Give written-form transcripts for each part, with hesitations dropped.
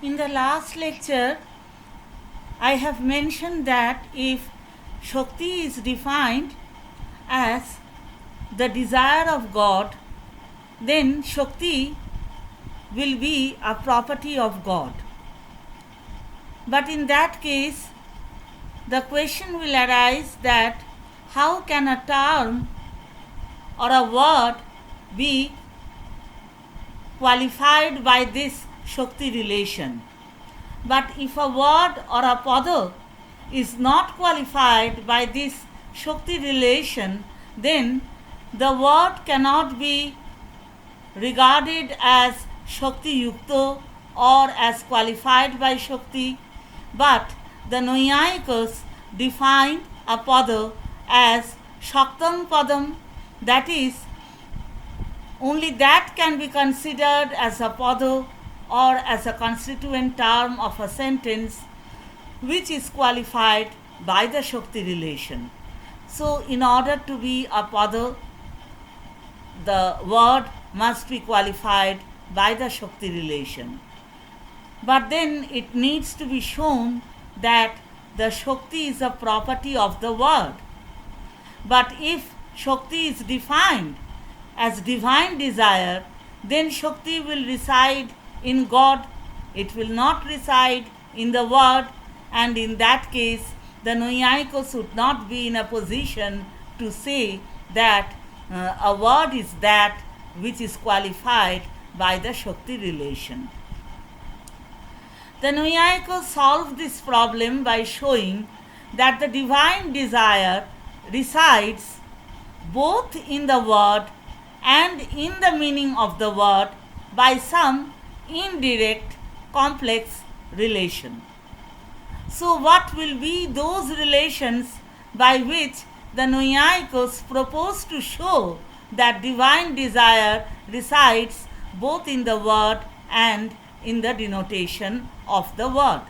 In the last lecture, I have mentioned that if Shakti is defined as the desire of God, then Shakti will be a property of God. But in that case, the question will arise that how can a term or a word be qualified by this Shakti relation? But if a word or a pada is not qualified by this Shakti relation, then the word cannot be regarded as Shakti Yukta or as qualified by Shakti, but the Naiyayikas define a pada as Shaktam Padam, that is, only that can be considered as a pada or as a constituent term of a sentence which is qualified by the Shakti relation. So, in order to be a pada, the word must be qualified by the Shakti relation. But then it needs to be shown that the Shakti is a property of the word. But if Shakti is defined as divine desire, then Shakti will reside in God, it will not reside in the word, and in that case, the Naiyayikos would not be in a position to say that a word is that which is qualified by the Shakti relation. The Naiyayikos solve this problem by showing that the divine desire resides both in the word and in the meaning of the word by some indirect complex relation. So, what will be those relations by which the Naiyayikos propose to show that divine desire resides both in the word and in the denotation of the word?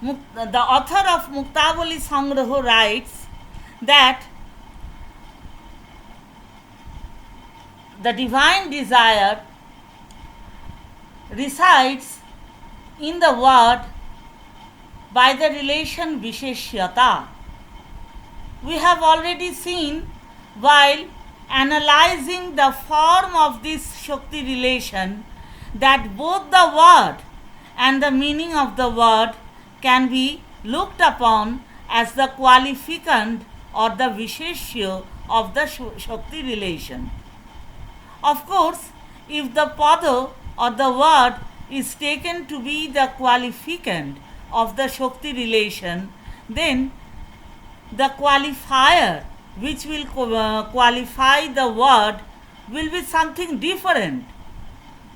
The author of Muktavali Sangraha writes that the divine desire resides in the word by the relation Visheshyata. We have already seen while analyzing the form of this Shakti relation that both the word and the meaning of the word can be looked upon as the qualificand or the Visheshya of the Shakti relation. Of course, if the pada or the word is taken to be the qualificand of the Shakti relation, then the qualifier which will qualify the word will be something different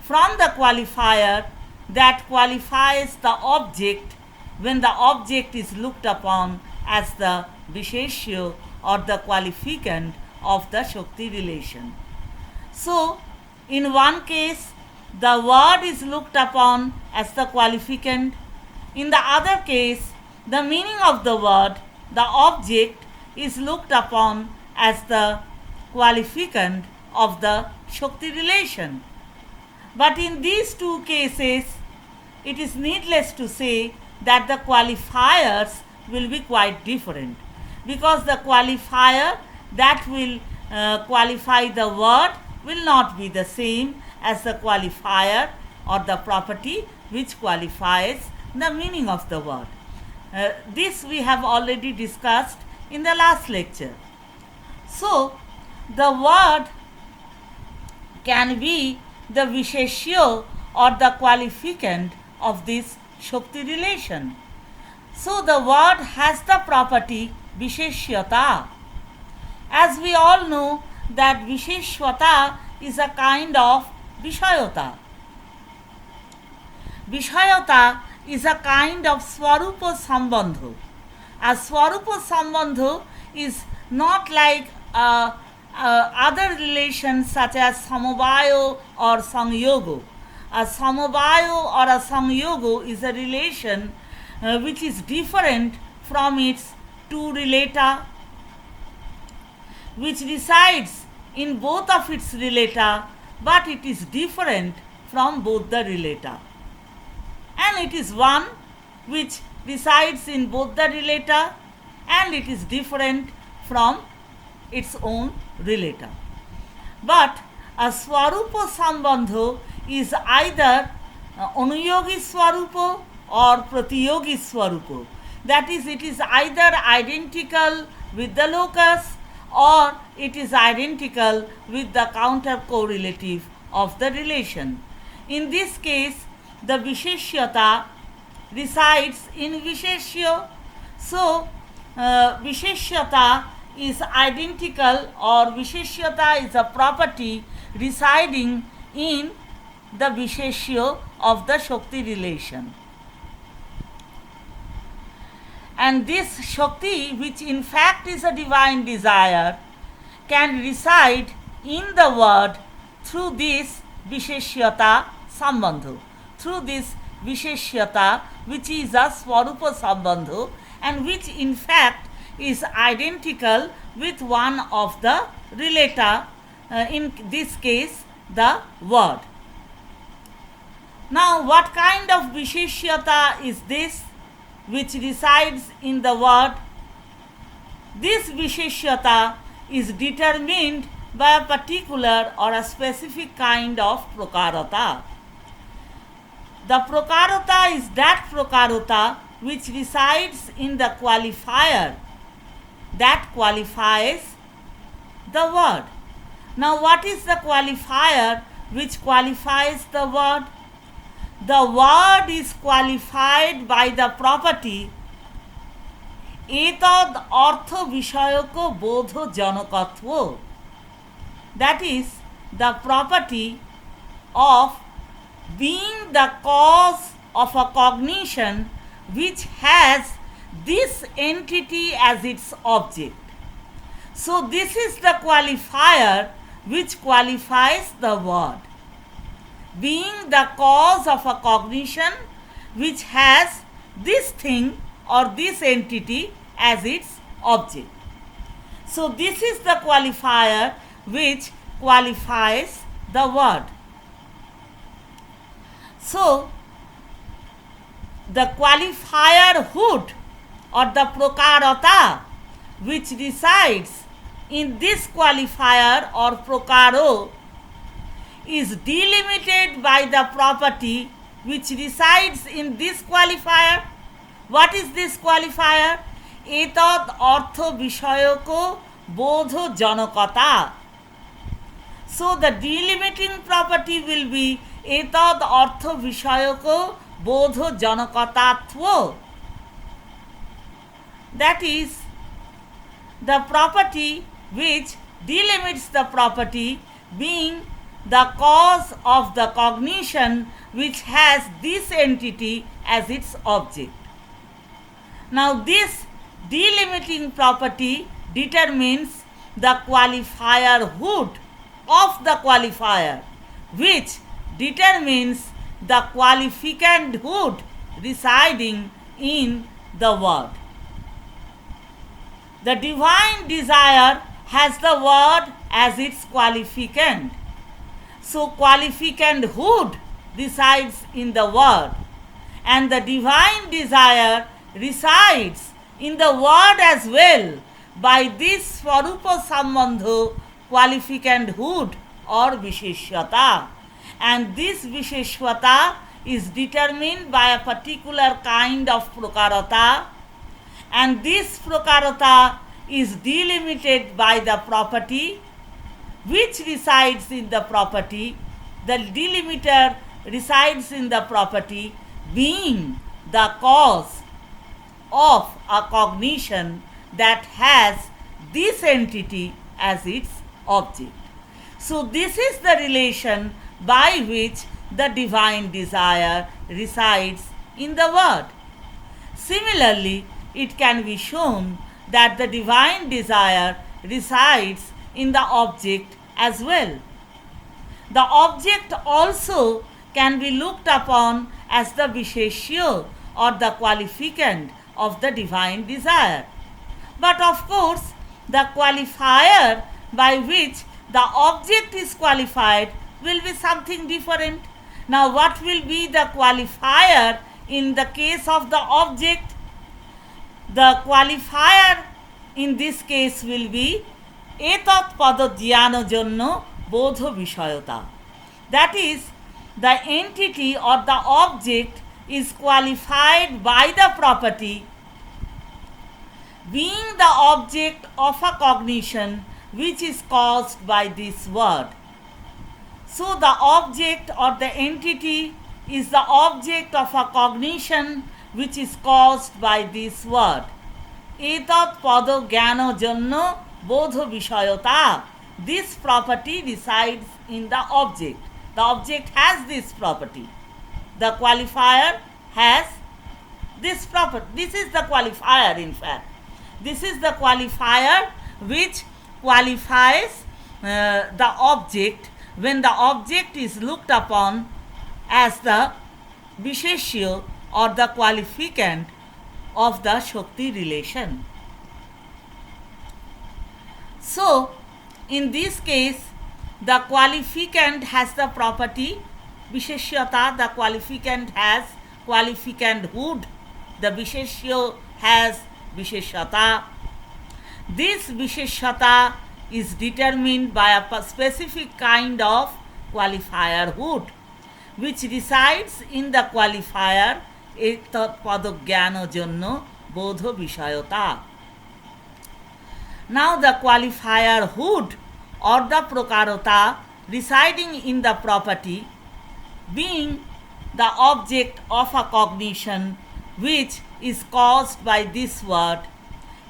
from the qualifier that qualifies the object when the object is looked upon as the Visheshya or the qualificand of the Shakti relation. So, in one case, the word is looked upon as the qualificand. In the other case, the meaning of the word, the object, is looked upon as the qualificand of the Shakti relation. But in these two cases, it is needless to say that the qualifiers will be quite different, because the qualifier that will qualify the word will not be the same as the qualifier or the property which qualifies the meaning of the word. This we have already discussed in the last lecture. So, the word can be the Visheshya or the qualificand of this Shakti relation. So, the word has the property Visheshyata. As we all know that Visheshwata is a kind of Vishayata. Vishayata is a kind of Swarupa Sambandha. A Swarupa Sambandha is not like other relations such as Samavaya or Sangyoga. A Samavaya or a Sangyoga is a relation which is different from its two relata, which resides in both of its relata, but it is different from both the relata. and it is one which resides in both the relator and it is different from its own relator. But a Swarupa Sambandha is either Anuyogi Swarupa or Pratiyogi Swarupa. That is, it is either identical with the locus or it is identical with the counter correlative of the relation. In this case, the Visheshyata resides in Visheshya. So, Visheshyata is identical, or Visheshyata is a property residing in the Visheshya of the Shakti relation. And this Shakti, which in fact is a divine desire, can reside in the word through this Visheshyata Sambandha, through this Visheshyata, which is a Swarupa Sambandha and which in fact is identical with one of the relator, in this case the word. Now, what kind of Visheshyata is this which resides in the word? This Visheshyata is determined by a particular or a specific kind of Prakarata. The Prakarata is that Prakarata which resides in the qualifier that qualifies the word. Now, what is the qualifier which qualifies the word? The word is qualified by the property etad artha vishayaka bodho janakatva. That is, the property of being the cause of a cognition which has this entity as its object. So, this is the qualifier which qualifies the word. Being the cause of a cognition which has this thing or this entity as its object. So, this is the qualifier which qualifies the word. So, the qualifier hood or the Prakarata which resides in this qualifier or Prakaro is delimited by the property which resides in this qualifier. What is this qualifier? Etad artha vishayako bodho janakata. So, the delimiting property will be etad artha vishayako bodho janakatatva. That is, the property which delimits the property being the cause of the cognition which has this entity as its object. Now, this delimiting property determines the qualifier hood of the qualifier, which determines the qualificand hood residing in the word. The divine desire has the word as its qualificand. So, qualificand hood resides in the word, and the divine desire resides in the word as well by this Swarupa Sambandha qualificand hood or Visheshyata. And this Visheshyata is determined by a particular kind of Prakarata, and this Prakarata is delimited by the property which resides in the property. The delimiter resides in the property being the cause of a cognition that has this entity as its object. So, this is the relation by which the divine desire resides in the word. Similarly, it can be shown that the divine desire resides in the object as well. The object also can be looked upon as the Visheshya or the qualificand of the divine desire. But of course, the qualifier by which the object is qualified will be something different. Now, what will be the qualifier in the case of the object, the qualifier in this case will be etat padojyano jonno bodho vishayota. That is, the entity or the object is qualified by the property being the object of a cognition which is caused by this word. So the object or the entity is the object of a cognition which is caused by this word. Etat pada jnana janno bodho vishayata. This property resides in the object. The object has this property. The qualifier has this property. This is the qualifier, in fact. This is the qualifier which qualifies the object when the object is looked upon as the Visheshya or the qualificant of the Shakti relation. So, in this case, the qualificant has the property Visheshyata, the qualificant has qualificanthood, the Visheshya has Visheshyata. This Visheshyata is determined by a specific kind of qualifierhood which resides in the qualifier etat padojnano janno bodho vishayata. Now the qualifierhood or the prakarata residing in the property being the object of a cognition which is caused by this word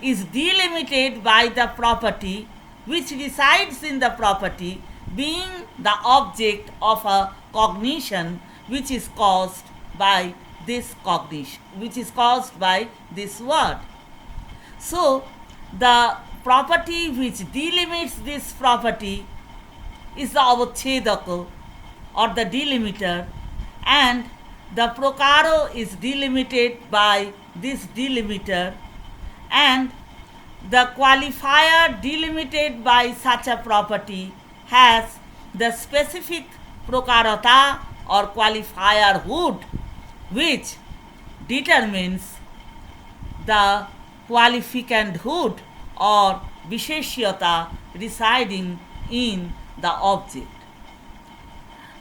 is delimited by the property which resides in the property being the object of a cognition which is caused by this cognition, which is caused by this word. So the property which delimits this property is the avachedaka or the delimiter, and the prakaro is delimited by this delimiter, and the qualifier delimited by such a property has the specific prakarata or qualifierhood which determines the qualificanthood or visheshyata residing in the object.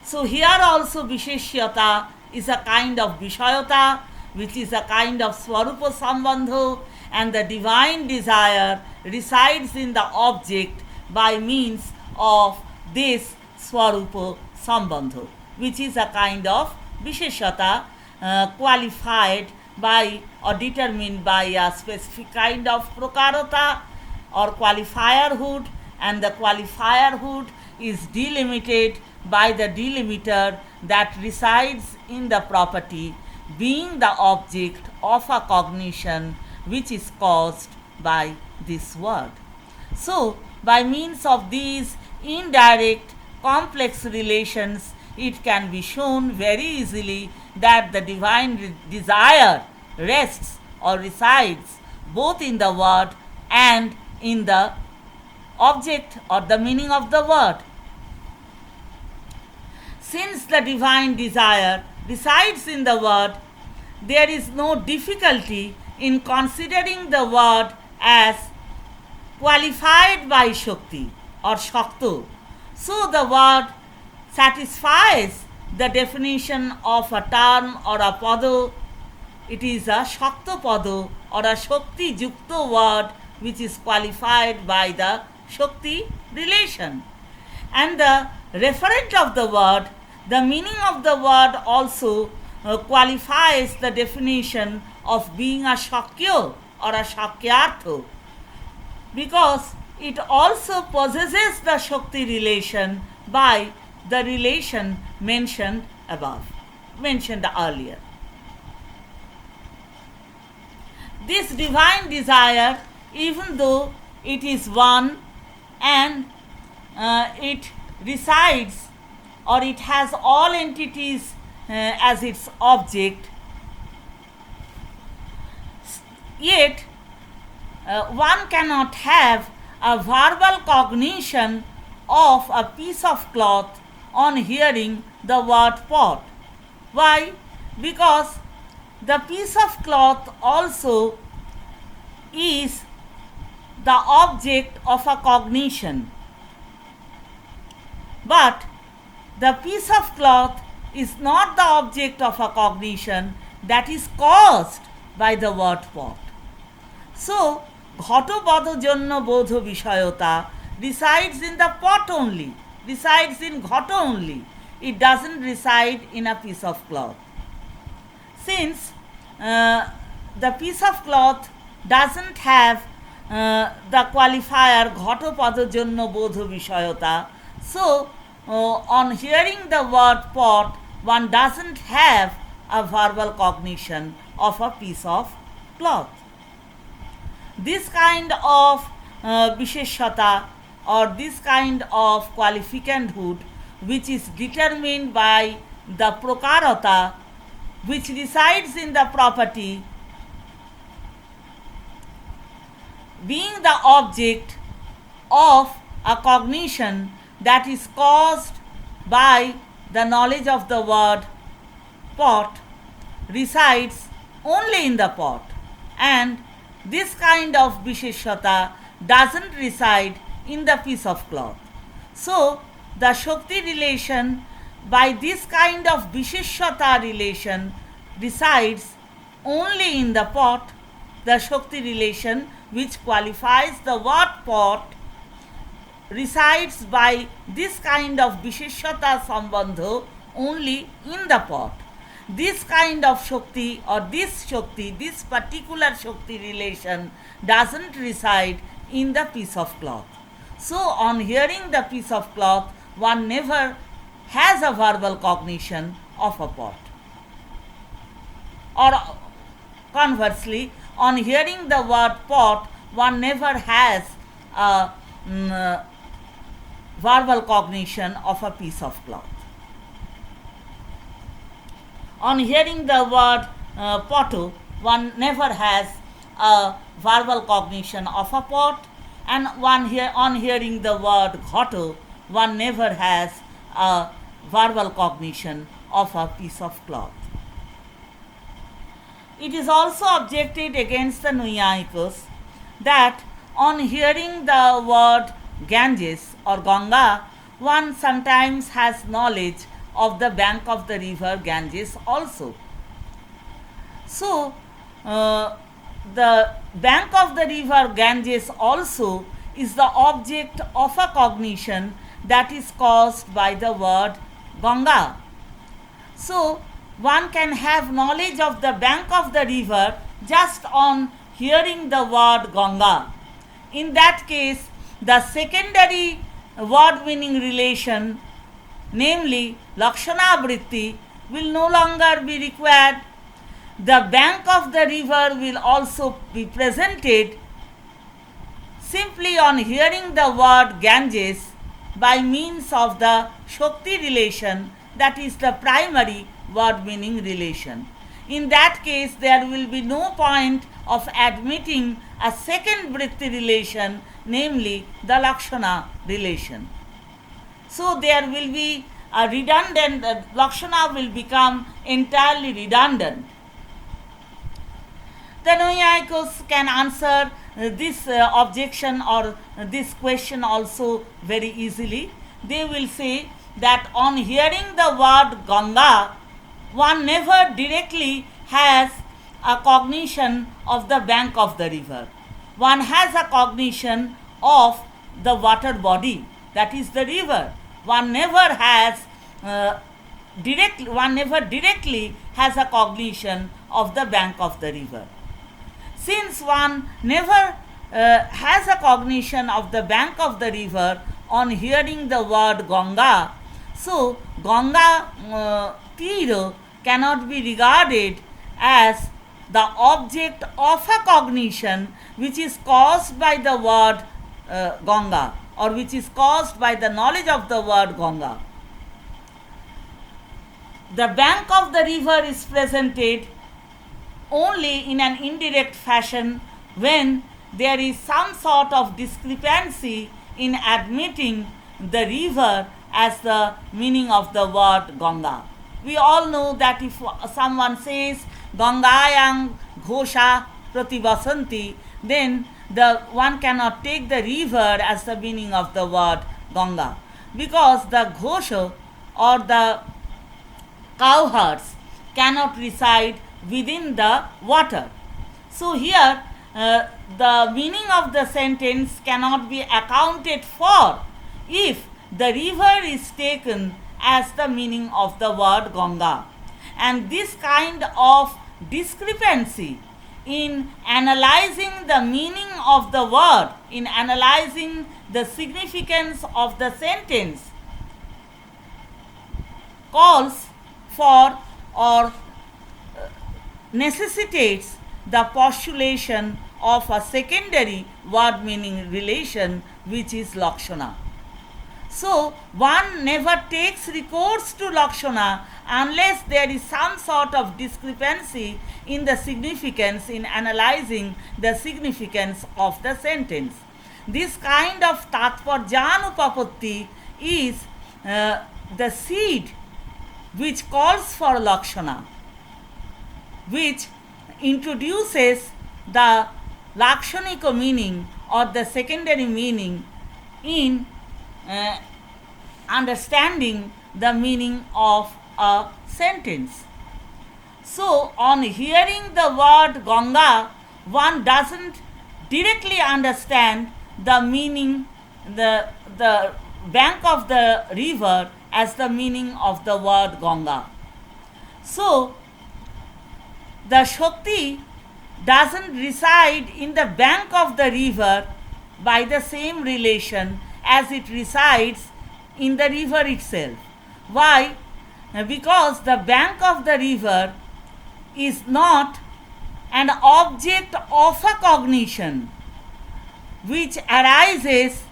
So here also visheshyata is a kind of vishayata which is a kind of swarupa sambandha, and the divine desire resides in the object by means of this swarupa sambandha, which is a kind of visheshyata qualified by or determined by a specific kind of prakarata or qualifierhood, and the qualifierhood is delimited by the delimiter that resides in the property being the object of a cognition which is caused by this word. So, by means of these indirect complex relations, it can be shown very easily that the divine desire rests or resides both in the word and in the object or the meaning of the word. Since the divine desire resides in the word, there is no difficulty in considering the word as qualified by Shakti or Shakto. So the word satisfies the definition of a term or a pada. It is a Shakta pada or a Shakti Yukta word which is qualified by the Shakti relation. And the referent of the word, the meaning of the word also qualifies the definition of being a Shakya or a Shakyartha, because it also possesses the Shakti relation by the relation mentioned above, mentioned earlier. This divine desire, even though it is one and it resides or it has all entities as its object, yet one cannot have a verbal cognition of a piece of cloth on hearing the word pot. Why? Because The piece of cloth also is the object of a cognition, but the piece of cloth is not the object of a cognition that is caused by the word pot. So, ghotopadhojanno bodho vishayota resides in the pot only, resides in ghata only. It doesn't reside in a piece of cloth. Since the piece of cloth doesn't have the qualifier ghotopadhojanno bodho vishayota, so on hearing the word pot, one doesn't have a verbal cognition of a piece of cloth. This kind of visheshata or this kind of qualificandhood, which is determined by the prakarata, which resides in the property being the object of a cognition that is caused by the knowledge of the word pot, resides only in the pot, and this kind of visheshata doesn't reside in the piece of cloth. So, the Shakti relation by this kind of visheshata relation resides only in the pot. The Shakti relation which qualifies the word pot resides by this kind of visheshata sambandha only in the pot. This kind of Shakti or this Shakti, this particular Shakti relation doesn't reside in the piece of cloth. So, on hearing the piece of cloth, one never has a verbal cognition of a pot. Or conversely, on hearing the word pot, one never has a verbal cognition of a piece of cloth. On hearing the word poto, one never has a verbal cognition of a pot, and on hearing the word ghato, one never has a verbal cognition of a piece of cloth. It is also objected against the Naiyayikos that on hearing the word Ganges or Ganga, one sometimes has knowledge of the bank of the river Ganges also. So, the bank of the river Ganges also is the object of a cognition that is caused by the word Ganga. So, one can have knowledge of the bank of the river just on hearing the word Ganga. In that case, the secondary word meaning relation, namely Lakshana Vritti, will no longer be required. The bank of the river will also be presented simply on hearing the word Ganges by means of the Shakti relation, that is the primary word meaning relation. In that case, there will be no point of admitting a second vritti relation, namely the Lakshana relation. So, there will be a redundant, Lakshana will become entirely redundant. The Naiyayikos can answer this objection or this question also very easily. They will say that on hearing the word Ganga, one never directly has a cognition of the bank of the river. One has a cognition of the water body, that is the river. One never directly has a cognition of the bank of the river. Since one never has a cognition of the bank of the river on hearing the word Ganga, so Ganga Tira cannot be regarded as the object of a cognition which is caused by the word Ganga, or which is caused by the knowledge of the word Ganga. The bank of the river is presented only in an indirect fashion when there is some sort of discrepancy in admitting the river as the meaning of the word Ganga. We all know that if someone says Gangayang Ghosha Prativasanti, then the one cannot take the river as the meaning of the word Ganga, because the Ghosha or the cowherds cannot reside within the water. So here the meaning of the sentence cannot be accounted for if the river is taken as the meaning of the word Ganga. And this kind of discrepancy in analyzing the meaning of the word, in analyzing the significance of the sentence, calls for or necessitates the postulation of a secondary word meaning relation, which is Lakshana. So, one never takes recourse to Lakshana unless there is some sort of discrepancy in the significance, in analyzing the significance of the sentence. This kind of Tatparjanupapatti is the seed which calls for Lakshana, which introduces the Lakshanika meaning or the secondary meaning in understanding the meaning of a sentence. So, on hearing the word Ganga, one doesn't directly understand the meaning, the bank of the river as the meaning of the word Ganga. So, the Shakti doesn't reside in the bank of the river by the same relation as it resides in the river itself. Why? Because the bank of the river is not an object of a cognition which arises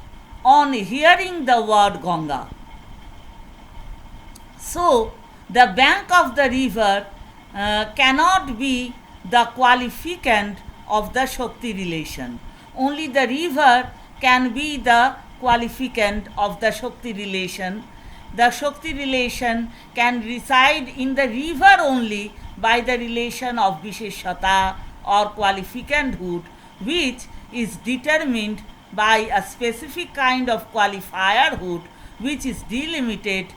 on hearing the word Ganga. So, the bank of the river cannot be the qualificant of the Shakti relation. Only the river can be the qualificant of the Shakti relation. The Shakti relation can reside in the river only by the relation of Visheshata or qualificanthood, which is determined by a specific kind of qualifierhood which is delimited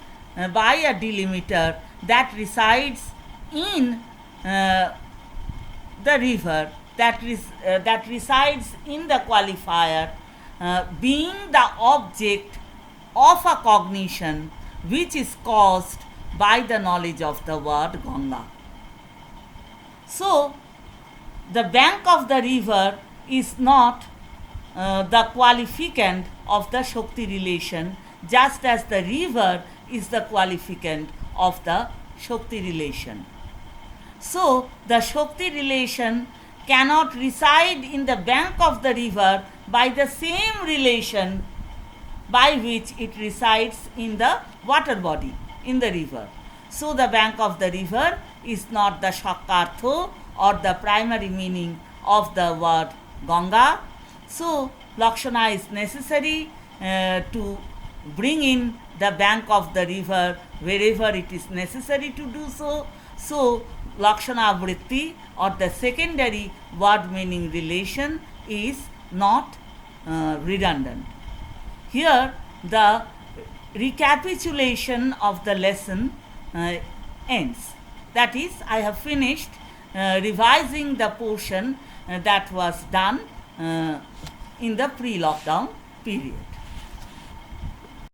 by a delimiter that resides in the river, that resides in the qualifier, being the object of a cognition which is caused by the knowledge of the word Ganga. So, the bank of the river is not the qualificant of the Shakti relation, just as the river is the qualificant of the Shakti relation. So, the Shakti relation cannot reside in the bank of the river by the same relation by which it resides in the water body, in the river. So, the bank of the river is not the Shakartho or the primary meaning of the word Ganga. So, Lakshana is necessary to bring in the bank of the river wherever it is necessary to do so. So, Lakshana Vritti or the secondary word meaning relation is not redundant. Here, the recapitulation of the lesson ends. That is, I have finished revising the portion that was done in the pre-lockdown period.